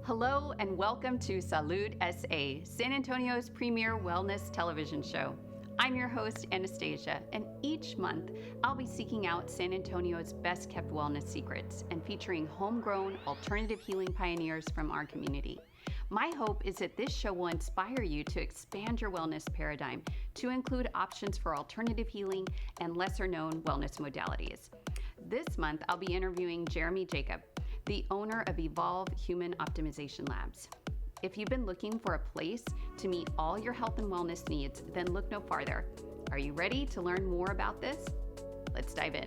Hello and welcome to Salud SA, San Antonio's premier wellness television show. I'm your host, Anastasia, and each month I'll be seeking out San Antonio's best kept wellness secrets and featuring homegrown alternative healing pioneers from our community. My hope is that this show will inspire you to expand your wellness paradigm to include options for alternative healing and lesser known wellness modalities. This month I'll be interviewing Jeremy Jacob, the owner of Evolve Human Optimization Labs. If you've been looking for a place to meet all your health and wellness needs, then look no farther. Are you ready to learn more about this? Let's dive in.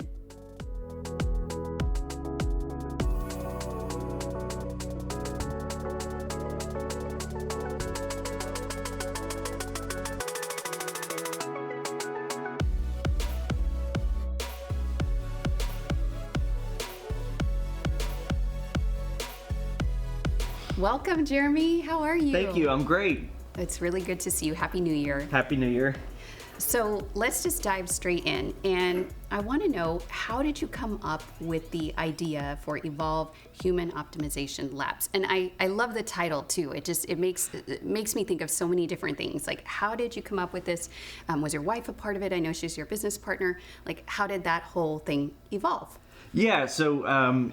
Welcome, Jeremy. How are you? Thank you. I'm great. It's really good to see you. Happy New Year. Happy New Year. So let's just dive straight in. And I want to know, how did you come up with the idea for Evolve Human Optimization Labs? And I love the title too. It makes me think of so many different things. Like, how did you come up with this? Was your wife a part of it? I know she's your business partner. Like, how did that whole thing evolve? Yeah. So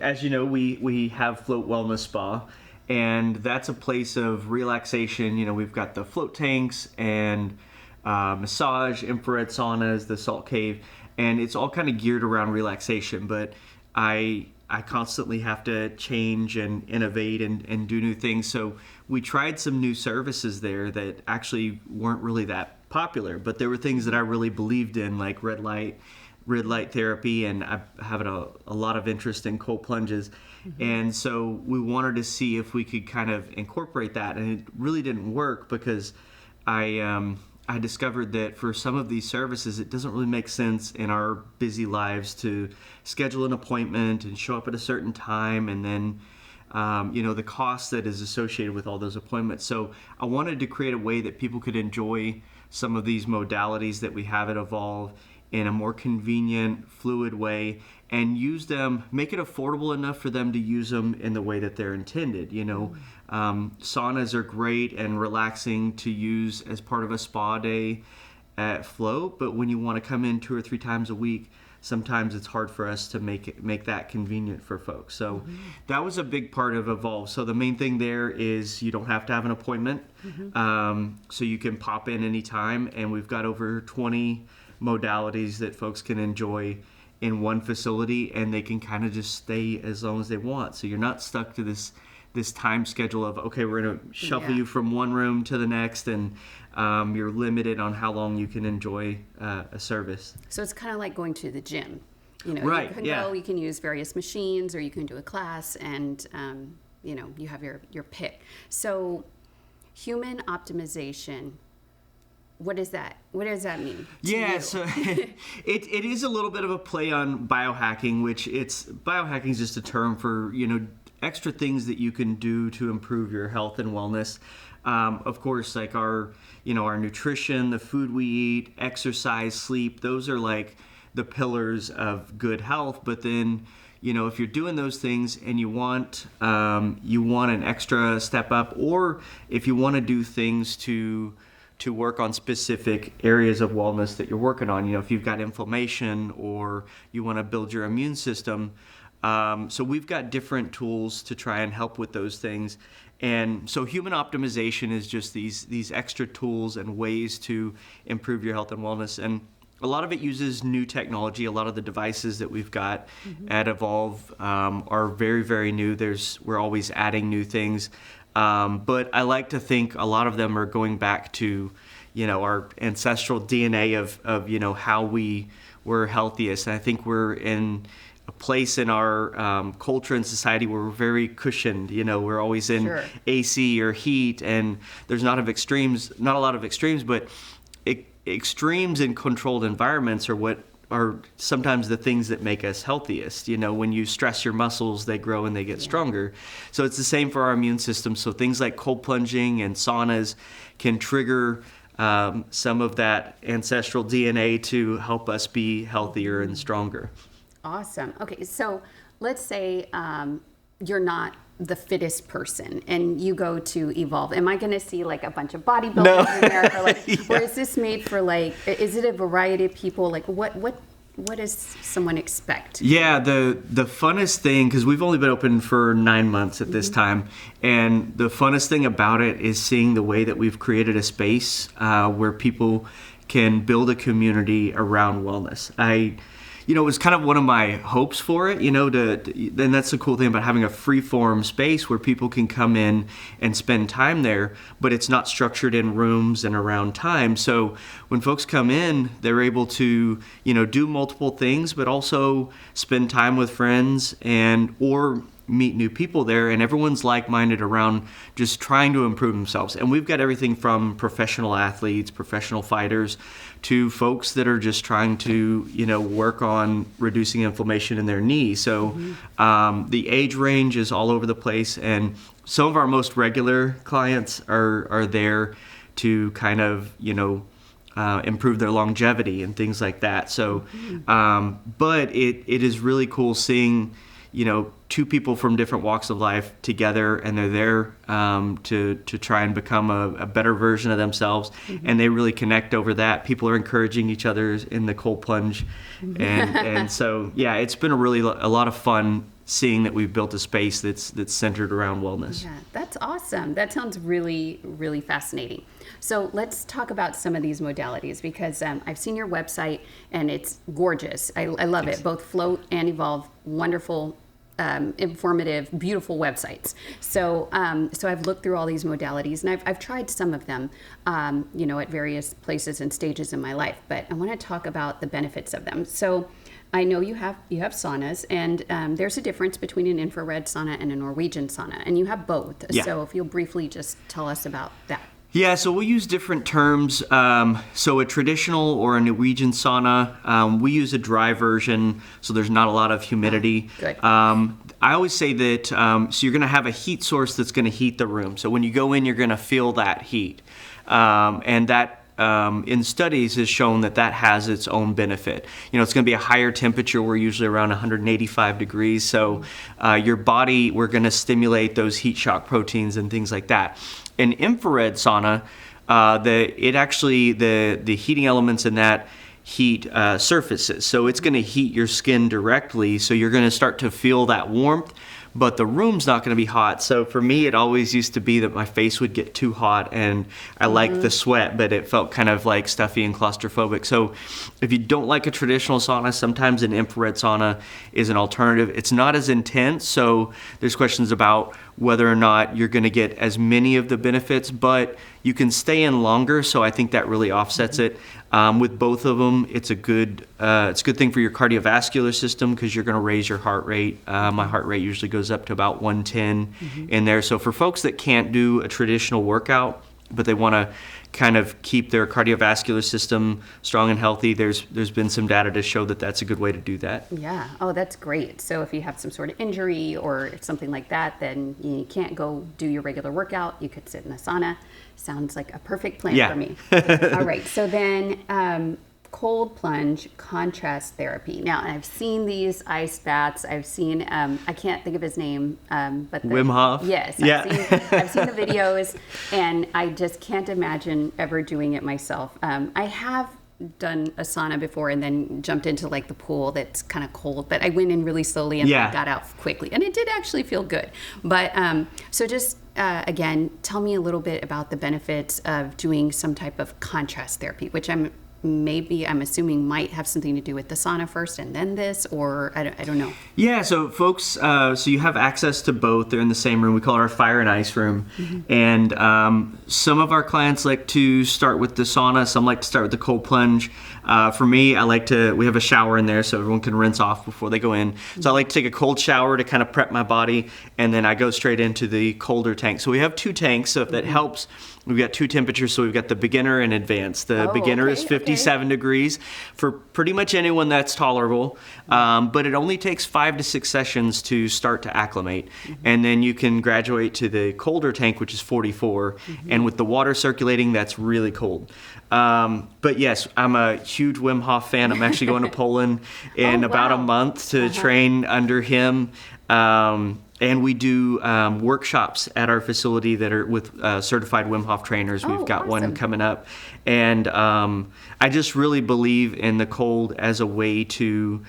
as you know, we have Float Wellness Spa. And that's a place of relaxation. You know, we've got the float tanks and massage, infrared saunas, the salt cave, and it's all kind of geared around relaxation. But I constantly have to change and innovate and do new things. So we tried some new services there that actually weren't really that popular, but there were things that I really believed in, like red light therapy, and I have a lot of interest in cold plunges. Mm-hmm. And so we wanted to see if we could kind of incorporate that, and it really didn't work because I discovered that for some of these services, it doesn't really make sense in our busy lives to schedule an appointment and show up at a certain time, and then the cost that is associated with all those appointments. So I wanted to create a way that people could enjoy some of these modalities that we have at Evolve in a more convenient, fluid way, and use them, make it affordable enough for them to use them in the way that they're intended. You know, saunas are great and relaxing to use as part of a spa day at Float, but when you want to come in 2 or 3 times a week, sometimes it's hard for us to make that convenient for folks. So that was a big part of Evolve. So the main thing there is you don't have to have an appointment, so you can pop in anytime, and we've got over 20 modalities that folks can enjoy in one facility, and they can kind of just stay as long as they want. So you're not stuck to this time schedule of, okay, we're going to shuffle you from one room to the next, and you're limited on how long you can enjoy a service. So it's kind of like going to the gym. You know, right, you can go, you can use various machines, or you can do a class, and you have your pick. So human optimization, what does that mean to you? So it is a little bit of a play on biohacking, which biohacking is just a term for, extra things that you can do to improve your health and wellness. Of course, like our nutrition, the food we eat, exercise, sleep, those are like the pillars of good health. But then, if you're doing those things and you want an extra step up, or if you want to do things to work on specific areas of wellness that you're working on, if you've got inflammation or you want to build your immune system. So we've got different tools to try and help with those things. And so human optimization is just these extra tools and ways to improve your health and wellness. And a lot of it uses new technology. A lot of the devices that we've got at Evolve are very, very new. We're always adding new things. But I like to think a lot of them are going back to, our ancestral DNA of how we were healthiest. And I think we're in a place in our culture and society where we're very cushioned. We're always in AC or heat, and there's not a lot of extremes, but extremes in controlled environments are what are sometimes the things that make us healthiest. When you stress your muscles, they grow and they get stronger. So it's the same for our immune system. So things like cold plunging and saunas can trigger some of that ancestral DNA to help us be healthier and stronger. Awesome. Okay, so let's say you're not the fittest person and you go to Evolve, am I going to see like a bunch of bodybuilders in there? Or, like, or is this made for like, is it a variety of people? Like what does someone expect? Yeah, the funnest thing, because we've only been open for 9 months at this time, and the funnest thing about it is seeing the way that we've created a space where people can build a community around wellness. It was kind of one of my hopes for it, and that's the cool thing about having a free-form space where people can come in and spend time there, but it's not structured in rooms and around time. So when folks come in, they're able to, do multiple things, but also spend time with friends or meet new people there, and everyone's like-minded around just trying to improve themselves. And we've got everything from professional athletes, professional fighters, to folks that are just trying to, work on reducing inflammation in their knee. So the age range is all over the place, and some of our most regular clients are there to kind of, improve their longevity and things like that. So, but it is really cool seeing, two people from different walks of life together, and they're there to try and become a better version of themselves, and they really connect over that. People are encouraging each other in the cold plunge, and so it's been a lot of fun seeing that we've built a space that's centered around wellness. Yeah, that's awesome. That sounds really, really fascinating. So let's talk about some of these modalities, because I've seen your website and it's gorgeous. I love it. Both Float and Evolve, wonderful, informative, beautiful websites. So I've looked through all these modalities, and I've tried some of them, at various places and stages in my life. But I want to talk about the benefits of them. So I know you have saunas, and there's a difference between an infrared sauna and a Norwegian sauna, and you have both. Yeah. So if you'll briefly just tell us about that. Yeah, so we'll use different terms. So a traditional or a Norwegian sauna, we use a dry version, so there's not a lot of humidity. Good. I always say that, so you're going to have a heat source that's going to heat the room. So when you go in, you're going to feel that heat. And that, in studies, has shown that has its own benefit. It's going to be a higher temperature. We're usually around 185 degrees. So your body, we're going to stimulate those heat shock proteins and things like that. An infrared sauna, the heating elements in that heat surfaces. So it's going to heat your skin directly. So you're going to start to feel that warmth, but the room's not going to be hot. So for me, it always used to be that my face would get too hot, and I liked the sweat, but it felt kind of like stuffy and claustrophobic. So if you don't like a traditional sauna, sometimes an infrared sauna is an alternative. It's not as intense, so there's questions about whether or not you're going to get as many of the benefits, but you can stay in longer, so I think that really offsets it. With both of them, it's a good thing for your cardiovascular system, because you're going to raise your heart rate. My heart rate usually goes up to about 110 in there. So for folks that can't do a traditional workout, but they want to kind of keep their cardiovascular system strong and healthy, there's been some data to show that that's a good way to do that. Yeah. Oh, that's great. So if you have some sort of injury or something like that, then you can't go do your regular workout. You could sit in a sauna. Sounds like a perfect plan for me. All right. So then cold plunge contrast therapy. Now, I've seen these ice baths. I've seen, I can't think of his name, but Wim Hof? Yes. I've seen the videos, and I just can't imagine ever doing it myself. I have done a sauna before and then jumped into like the pool that's kind of cold, but I went in really slowly and got out quickly, and it did actually feel good. But so just again, tell me a little bit about the benefits of doing some type of contrast therapy, which I'm assuming might have something to do with the sauna first and then this, or I don't know. Yeah, so folks, so you have access to both. They're in the same room. We call it our fire and ice room. And some of our clients like to start with the sauna. Some like to start with the cold plunge. For me, we have a shower in there so everyone can rinse off before they go in. So I like to take a cold shower to kind of prep my body, and then I go straight into the colder tank. So we have 2 tanks, so if that helps. We've got 2 temperatures, so we've got the beginner and advanced. The beginner is 57 degrees for pretty much anyone that's tolerable, but it only takes 5 to 6 sessions to start to acclimate. And then you can graduate to the colder tank, which is 44, and with the water circulating, that's really cold. But yes, I'm a huge Wim Hof fan. I'm actually going to Poland in about a month to train under him. And we do workshops at our facility that are with certified Wim Hof trainers. We've got one coming up. And I just really believe in the cold as a way to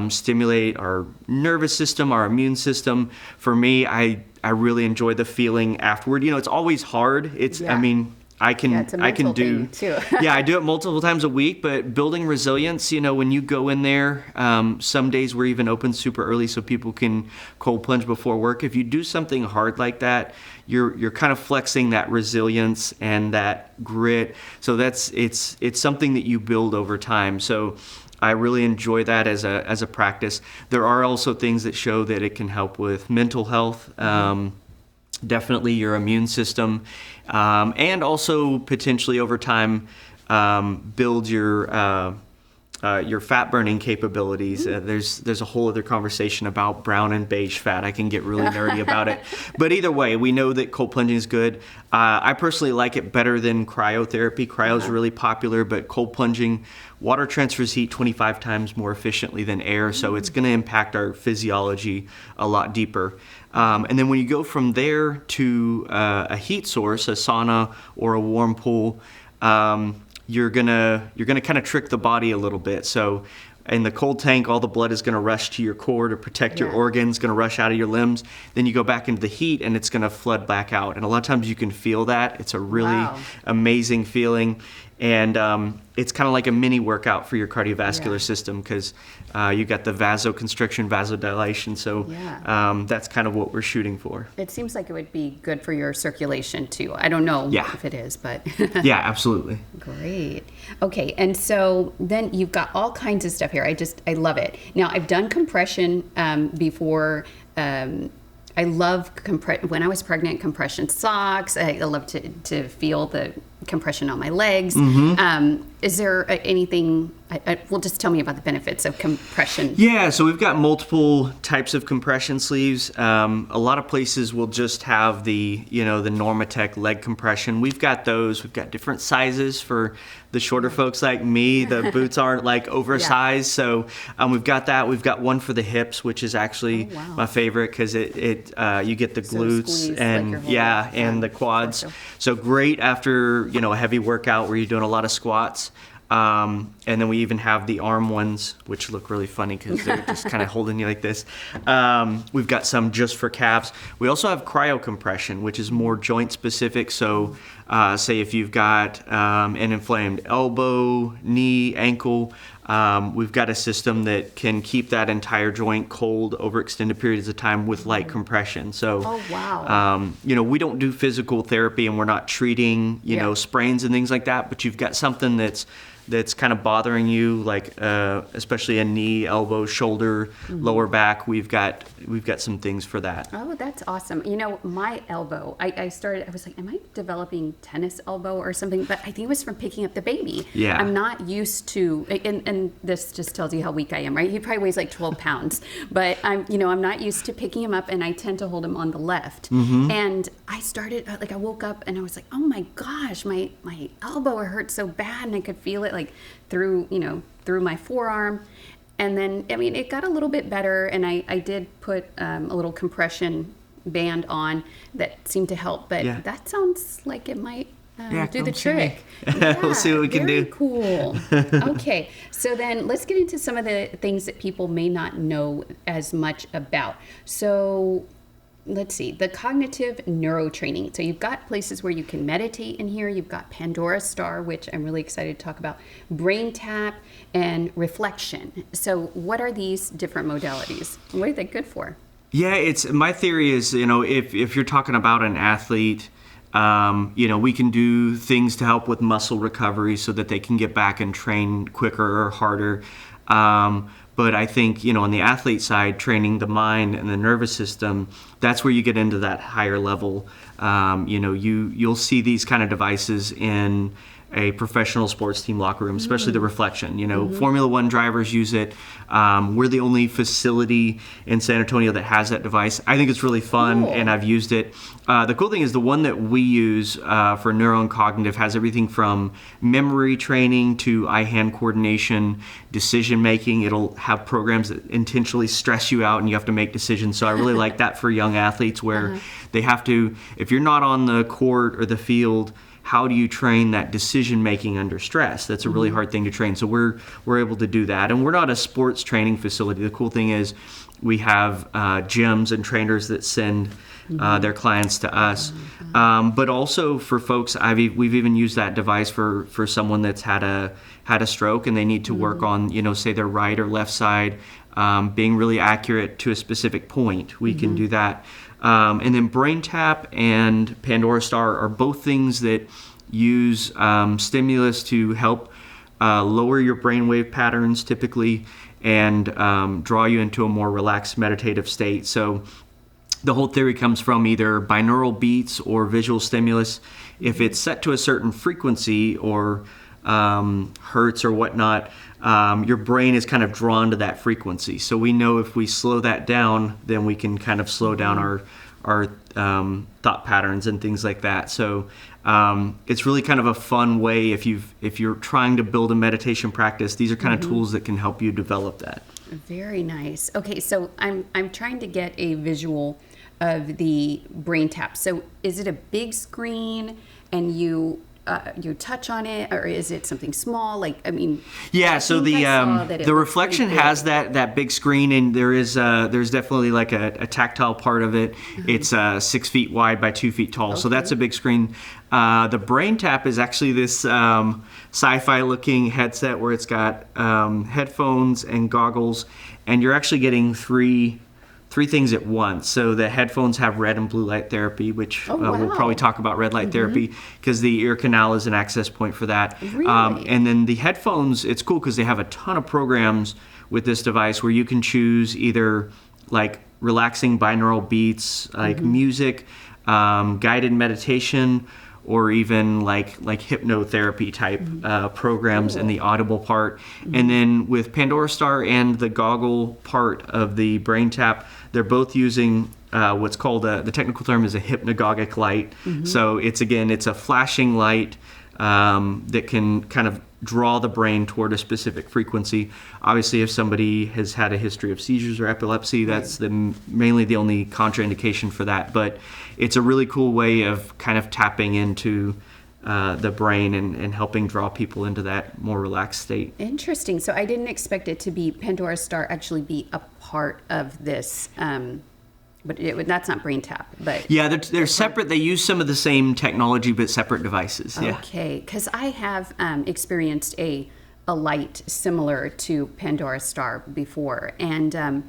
stimulate our nervous system, our immune system. For me, I really enjoy the feeling afterward. You know, it's always hard. I mean, I can do thing too. yeah, I do it multiple times a week, but building resilience, you know, when you go in there, some days we're even open super early so people can cold plunge before work. If you do something hard like that, you're kind of flexing that resilience and that grit. So it's something that you build over time. So I really enjoy that as a practice. There are also things that show that it can help with mental health. Definitely your immune system, and also potentially over time build your fat burning capabilities. There's a whole other conversation about brown and beige fat. I can get really nerdy about it, but either way, we know that cold plunging is good. I personally like it better than cryotherapy. Cryo is really popular, but cold plunging, water transfers heat 25 times more efficiently than air, so it's going to impact our physiology a lot deeper. And then when you go from there to a heat source, a sauna or a warm pool, you're gonna kind of trick the body a little bit. So in the cold tank, all the blood is gonna rush to your core to protect your organs, gonna rush out of your limbs. Then you go back into the heat and it's gonna flood back out. And a lot of times you can feel that. It's a really amazing feeling. And it's kind of like a mini workout for your cardiovascular system because you got the vasoconstriction, vasodilation. So that's kind of what we're shooting for. It seems like it would be good for your circulation too. I don't know if it is, but yeah, absolutely. Great. Okay, and so then you've got all kinds of stuff here. I love it. Now I've done compression before. I love when I was pregnant, compression socks. I love to feel the compression on my legs. Is there anything, well, just tell me about the benefits of compression. Yeah, so we've got multiple types of compression sleeves. A lot of places will just have the Normatec leg compression. We've got those. We've got different sizes for the shorter folks like me. The boots aren't like oversized. So we've got that. We've got one for the hips, which is actually my favorite because you get the glutes and and the quads. So great after a heavy workout where you're doing a lot of squats. And then we even have the arm ones, which look really funny because they're just kind of holding you like this. We've got some just for calves. We also have cryocompression, which is more joint specific. So say if you've got an inflamed elbow, knee, ankle, we've got a system that can keep that entire joint cold over extended periods of time with light compression. So, we don't do physical therapy and we're not treating, sprains and things like that, but you've got something that's kind of bothering you, like especially a knee, elbow, shoulder, lower back. We've got some things for that. Oh, that's awesome. My elbow, I was like, am I developing tennis elbow or something? But I think it was from picking up the baby. Yeah. I'm not used to, and this just tells you how weak I am, right? He probably weighs like 12 pounds, but I'm not used to picking him up, and I tend to hold him on the left. And I started, I woke up and I was like, oh my gosh, my elbow hurt so bad, and I could feel it like through my forearm. And then, it got a little bit better, and I did put a little compression band on that seemed to help, but that sounds like it might do the trick. We'll see what we can do. Very cool. Okay, so then let's get into some of the things that people may not know as much about. So let's see, the cognitive neurotraining. So you've got places where you can meditate in here. You've got Pandora Star, which I'm really excited to talk about, Brain Tap, and Reflection. So what are these different modalities? What are they good for? Yeah, my theory is, if you're talking about an athlete, we can do things to help with muscle recovery so that they can get back and train quicker or harder. But I think, on the athlete side, training the mind and the nervous system, that's where you get into that higher level. You'll see these kind of devices in a professional sports team locker room, especially the reflection. Formula One drivers use it. We're the only facility in San Antonio that has that device. I think it's really fun, Cool. and I've used it. The cool thing is the one that we use for neuro and cognitive has everything from memory training to eye-hand coordination, decision making. It'll have programs that intentionally stress you out and you have to make decisions. So I really like that for young athletes where they have to, if you're not on the court or the field, how do you train that decision making under stress? That's a really hard thing to train. So we're able to do that. And we're not a sports training facility. The cool thing is we have gyms and trainers that send their clients to us. But also for folks, we've even used that device for someone that's had a stroke and they need to work on, say their right or left side, being really accurate to a specific point. We can do that. And then Brain Tap and Pandora Star are both things that use stimulus to help lower your brainwave patterns typically and draw you into a more relaxed meditative state. So the whole theory comes from either binaural beats or visual stimulus. If it's set to a certain frequency or hertz or whatnot, your brain is kind of drawn to that frequency. So we know if we slow that down, then we can kind of slow down our thought patterns and things like that. So it's really kind of a fun way if you're trying to build a meditation practice. These are kind of tools that can help you develop that. Very nice. Okay, so I'm trying to get a visual of the Brain Tap. So is it a big screen and you touch on it, or is it something small? Yeah. So the reflection has that big screen, and there's definitely like a tactile part of it. It's 6 feet wide by 2 feet tall, so that's a big screen. The Brain Tap is actually this sci-fi looking headset where it's got headphones and goggles, and you're actually getting three things at once. So the headphones have red and blue light therapy, which we'll probably talk about red light therapy because the ear canal is an access point for that. Really? And then the headphones, it's cool because they have a ton of programs with this device where you can choose either like relaxing binaural beats, like music, guided meditation, or even like hypnotherapy type programs in the audible part. And then with Pandora Star and the goggle part of the Brain Tap, they're both using what's called the technical term is a hypnagogic light. So it's a flashing light that can kind of draw the brain toward a specific frequency. Obviously, if somebody has had a history of seizures or epilepsy, that's mainly the only contraindication for that. But it's a really cool way of kind of tapping into the brain and helping draw people into that more relaxed state. Interesting. So I didn't expect it to be Pandora Star actually be a part of this. But that's not Brain Tap. But yeah, they're separate. They use some of the same technology, but separate devices. Yeah. Okay, because I have experienced a light similar to Pandora Star before, and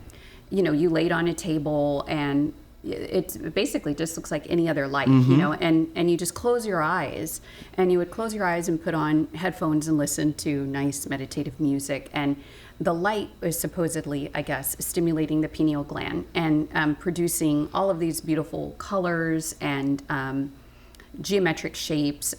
you lay it on a table, and it basically just looks like any other light, and you just close your eyes, and you would close your eyes and put on headphones and listen to nice meditative music, and the light is supposedly, I guess, stimulating the pineal gland and producing all of these beautiful colors and geometric shapes.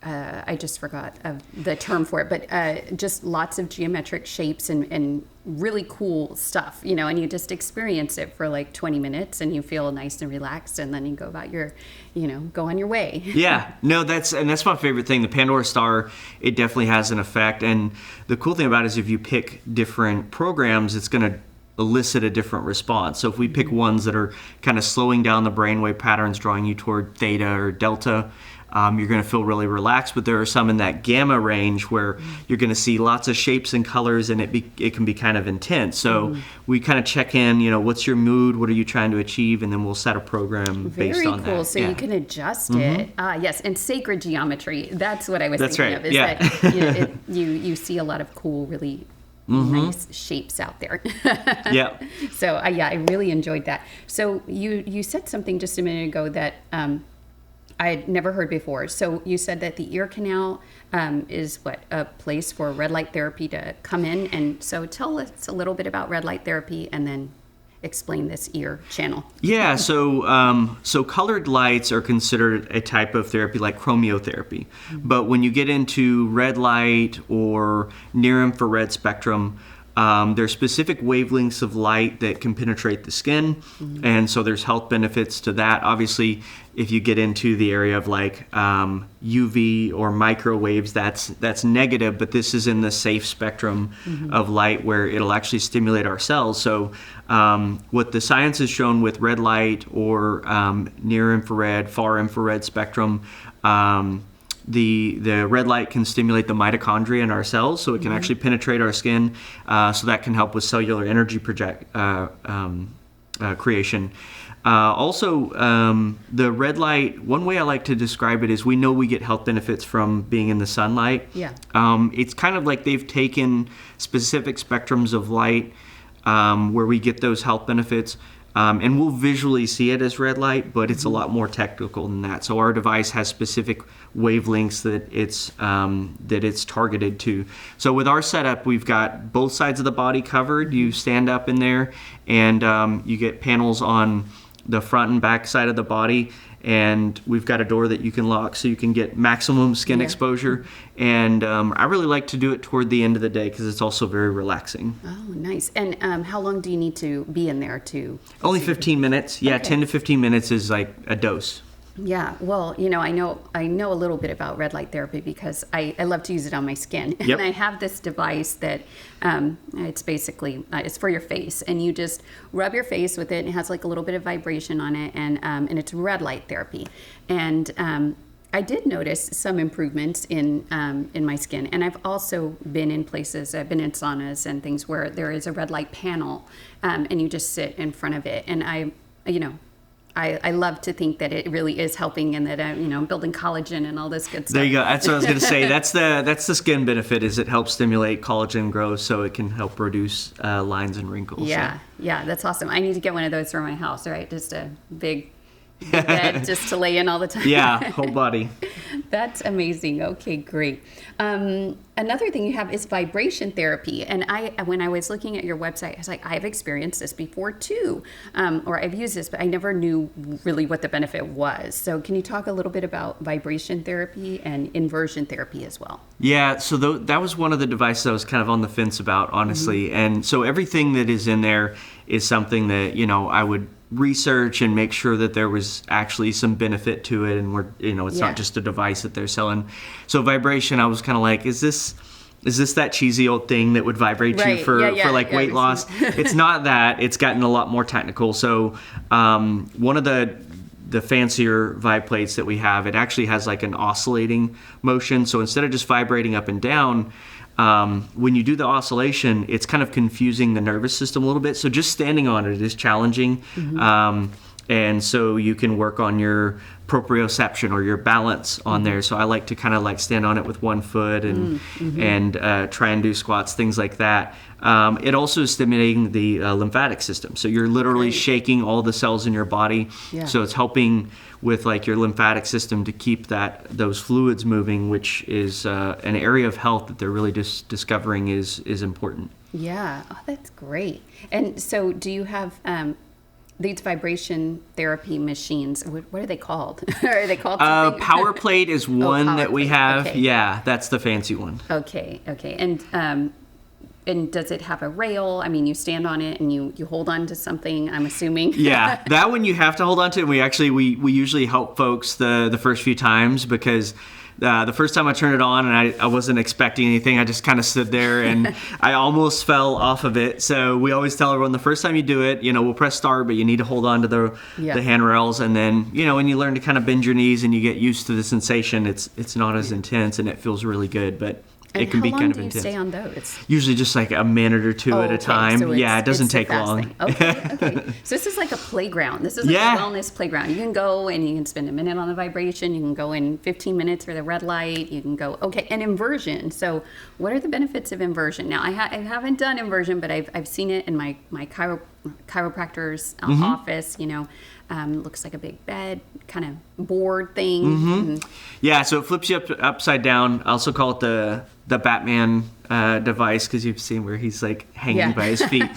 I just forgot the term for it, but just lots of geometric shapes and really cool stuff, and you just experience it for like 20 minutes and you feel nice and relaxed, and then you go about go on your way. Yeah, no, that's my favorite thing. The Pandora Star, it definitely has an effect. And the cool thing about it is if you pick different programs, it's going to elicit a different response. So if we pick ones that are kind of slowing down the brainwave patterns, drawing you toward theta or delta, you're going to feel really relaxed. But there are some in that gamma range where you're going to see lots of shapes and colors, and it can be kind of intense. So we kind of check in, what's your mood, what are you trying to achieve, and then we'll set a program based on that. Very cool. So you can adjust it. Yes, and sacred geometry. That's what I was thinking of. Is that you see a lot of cool, really nice shapes out there. Yeah. So I really enjoyed that. So you said something just a minute ago that I had never heard before. So you said that the ear canal is a place for red light therapy to come in. And so tell us a little bit about red light therapy, and then explain this ear channel. Yeah, so colored lights are considered a type of therapy like chromiotherapy. But when you get into red light or near infrared spectrum, there's specific wavelengths of light that can penetrate the skin, and so there's health benefits to that. Obviously, if you get into the area of like UV or microwaves, that's negative, but this is in the safe spectrum of light where it'll actually stimulate our cells. So what the science has shown with red light or near infrared, far infrared spectrum, the red light can stimulate the mitochondria in our cells, so it can actually penetrate our skin, so that can help with cellular energy creation. Also, the red light, one way I like to describe it is we know we get health benefits from being in the sunlight. Yeah. It's kind of like they've taken specific spectrums of light where we get those health benefits. And we'll visually see it as red light, but it's a lot more technical than that. So our device has specific wavelengths that it's targeted to. So with our setup, we've got both sides of the body covered. You stand up in there, and you get panels on the front and back side of the body. And we've got a door that you can lock so you can get maximum skin exposure. And I really like to do it toward the end of the day because it's also very relaxing. Oh, nice. And how long do you need to be in there to? Only 15 minutes. Yeah, okay. 10 to 15 minutes is like a dose. Yeah, well, I know a little bit about red light therapy because I love to use it on my skin. Yep. And I have this device that it's basically, it's for your face. And you just rub your face with it, and it has like a little bit of vibration on it. And it's red light therapy. And I did notice some improvements in my skin. And I've also been in places, I've been in saunas and things where there is a red light panel, and you just sit in front of it. And I love to think that it really is helping, and that I'm building collagen and all this good stuff. There you go. That's what I was going to say. That's the skin benefit, is it helps stimulate collagen growth, so it can help reduce lines and wrinkles. Yeah, so. Yeah, that's awesome. I need to get one of those for my house, right? Just a big bed just to lay in all the time. Yeah, whole body. That's amazing. Okay, great. Another thing you have is vibration therapy. And when I was looking at your website, I was like, I've experienced this before too, or I've used this, but I never knew really what the benefit was. So can you talk a little bit about vibration therapy and inversion therapy as well? Yeah, so that was one of the devices I was kind of on the fence about, honestly. And so everything that is in there is something that, I would research and make sure that there was actually some benefit to it, and it's not just a device that they're selling. So vibration, I was kind of like, is this that cheesy old thing that would vibrate you for weight loss? It's not that. It's gotten a lot more technical. So one of the fancier vibe plates that we have, it actually has like an oscillating motion. So instead of just vibrating up and down, when you do the oscillation, it's kind of confusing the nervous system a little bit. So just standing on it is challenging. And so you can work on your proprioception or your balance on there. So I like to kind of like stand on it with one foot and try and do squats, things like that. It also is stimulating the lymphatic system. So you're literally shaking all the cells in your body. Yeah. So it's helping with like your lymphatic system to keep those fluids moving, which is an area of health that they're really just discovering is important. Yeah. Oh, that's great. And so do you have these vibration therapy machines? What are they called? Are they called something? Power plate is one that we have. Okay. Yeah, that's the fancy one. Okay. And does it have a rail? I mean, you stand on it and you hold on to something, I'm assuming. Yeah, that one you have to hold on to. We usually help folks the first few times, because the first time I turned it on and I wasn't expecting anything. I just kind of stood there and I almost fell off of it. So we always tell everyone the first time you do it, we'll press start, but you need to hold on to the handrails. And then, when you learn to kind of bend your knees and you get used to the sensation, it's not as intense and it feels really good. But it can be kind of intense. How long do you stay on those? Usually just like a minute or two at a time. So it doesn't take long. Okay. So this is like a playground. This is like a wellness playground. You can go and you can spend a minute on the vibration. You can go in 15 minutes for the red light. You can go, and inversion. So what are the benefits of inversion? Now, I haven't done inversion, but I've seen it in my chiropractor's office, Looks like a big bed, kind of board thing. Yeah, so it flips you upside down. I also call it the Batman device, because you've seen where he's like hanging by his feet.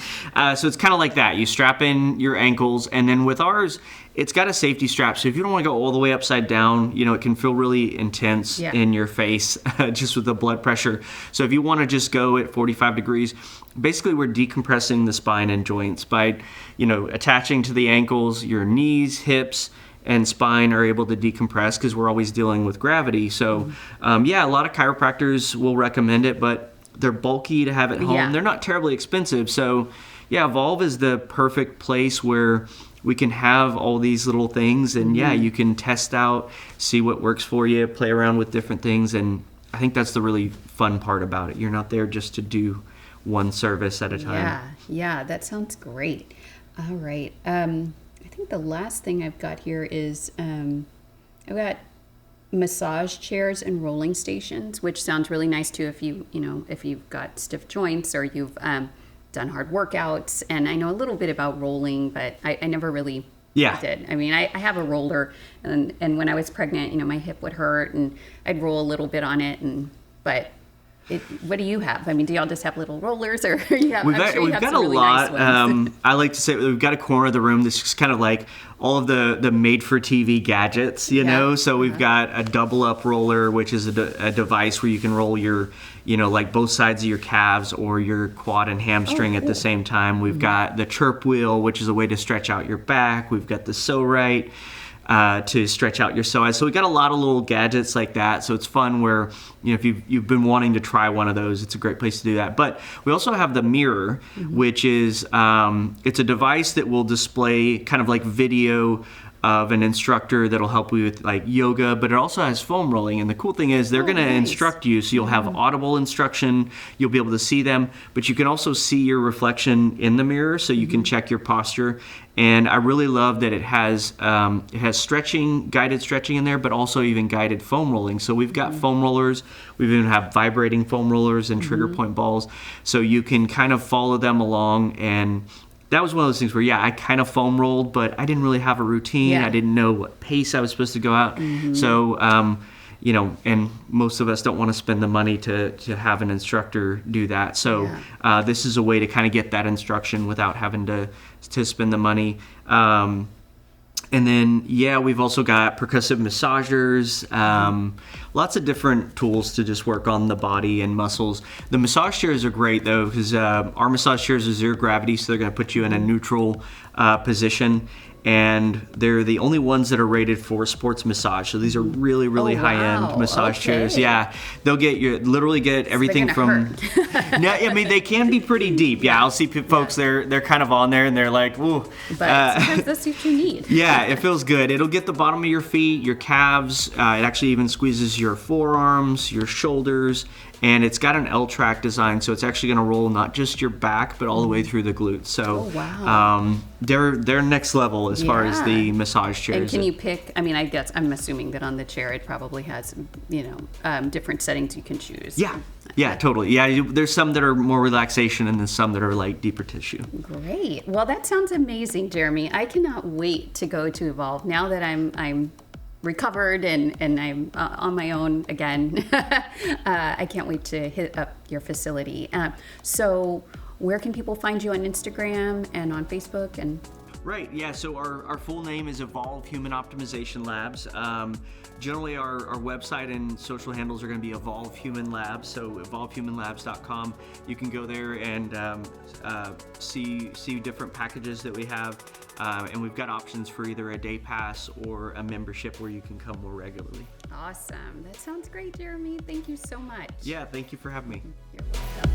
So it's kind of like that. You strap in your ankles, and then with ours, it's got a safety strap. So if you don't want to go all the way upside down, it can feel really intense in your face just with the blood pressure. So if you want to just go at 45 degrees, basically we're decompressing the spine and joints by, attaching to the ankles. Your knees, hips, and spine are able to decompress because we're always dealing with gravity. So a lot of chiropractors will recommend it, but they're bulky to have at home. They're not terribly expensive. So Evolve is the perfect place where we can have all these little things, and you can test out, see what works for you, play around with different things. And I think that's the really fun part about it. You're not there just to do one service at a time. Yeah, that sounds great. All right. I think the last thing I've got here is I've got massage chairs and rolling stations, which sounds really nice too if you've got stiff joints or you've done hard workouts. And I know a little bit about rolling, but I never really did. I mean, I have a roller, and when I was pregnant, my hip would hurt, and I'd roll a little bit on it, but what do you have? I mean, do y'all just have little rollers, or you have? We've got a really lot. Nice I like to say we've got a corner of the room that's just kind of like all of the made-for-TV gadgets, know. So we've got a double-up roller, which is a device where you can roll your, like both sides of your calves or your quad and hamstring at the same time. We've got the chirp wheel, which is a way to stretch out your back. We've got the So Right to stretch out your psoas. So we got a lot of little gadgets like that. So it's fun where, if you've been wanting to try one of those, it's a great place to do that. But we also have the mirror, which is, it's a device that will display kind of like video of an instructor that'll help you with like yoga, but it also has foam rolling. And the cool thing is they're going to instruct you. So you'll have audible instruction. You'll be able to see them, but you can also see your reflection in the mirror, so you can check your posture. And I really love that it has guided stretching in there, but also even guided foam rolling. So we've got foam rollers. We even have vibrating foam rollers and trigger point balls. So you can kind of follow them along. And that was one of those things where, I kind of foam rolled, but I didn't really have a routine. I didn't know what pace I was supposed to go out. So, and most of us don't want to spend the money to have an instructor do that. So this is a way to kind of get that instruction without having to spend the money. And then, we've also got percussive massagers, lots of different tools to just work on the body and muscles. The massage chairs are great, though, because our massage chairs are zero gravity, so they're going to put you in a neutral position. And they're the only ones that are rated for sports massage. So these are really, really high-end massage chairs. Yeah, they'll literally get everything from. I mean, they can be pretty deep. I'll see folks they're kind of on there and they're like, ooh. But sometimes that's what you need. It feels good. It'll get the bottom of your feet, your calves. It actually even squeezes your forearms, your shoulders. And it's got an L-track design, so it's actually going to roll not just your back, but all the way through the glutes. So they're next level as far as the massage chairs. And can you pick, I mean, I'm assuming that on the chair it probably has, different settings you can choose. Yeah, totally. There's some that are more relaxation and then some that are like deeper tissue. Great. Well, that sounds amazing, Jeremy. I cannot wait to go to Evolve now that I'm recovered and I'm on my own again. I can't wait to hit up your facility. So where can people find you on Instagram and on Facebook? And Right, so our full name is Evolve Human Optimization Labs. Generally, our website and social handles are going to be Evolve Human Labs, so evolvehumanlabs.com. You can go there and see different packages that we have, and we've got options for either a day pass or a membership where you can come more regularly. Awesome. That sounds great, Jeremy. Thank you so much. Yeah, thank you for having me. You're welcome.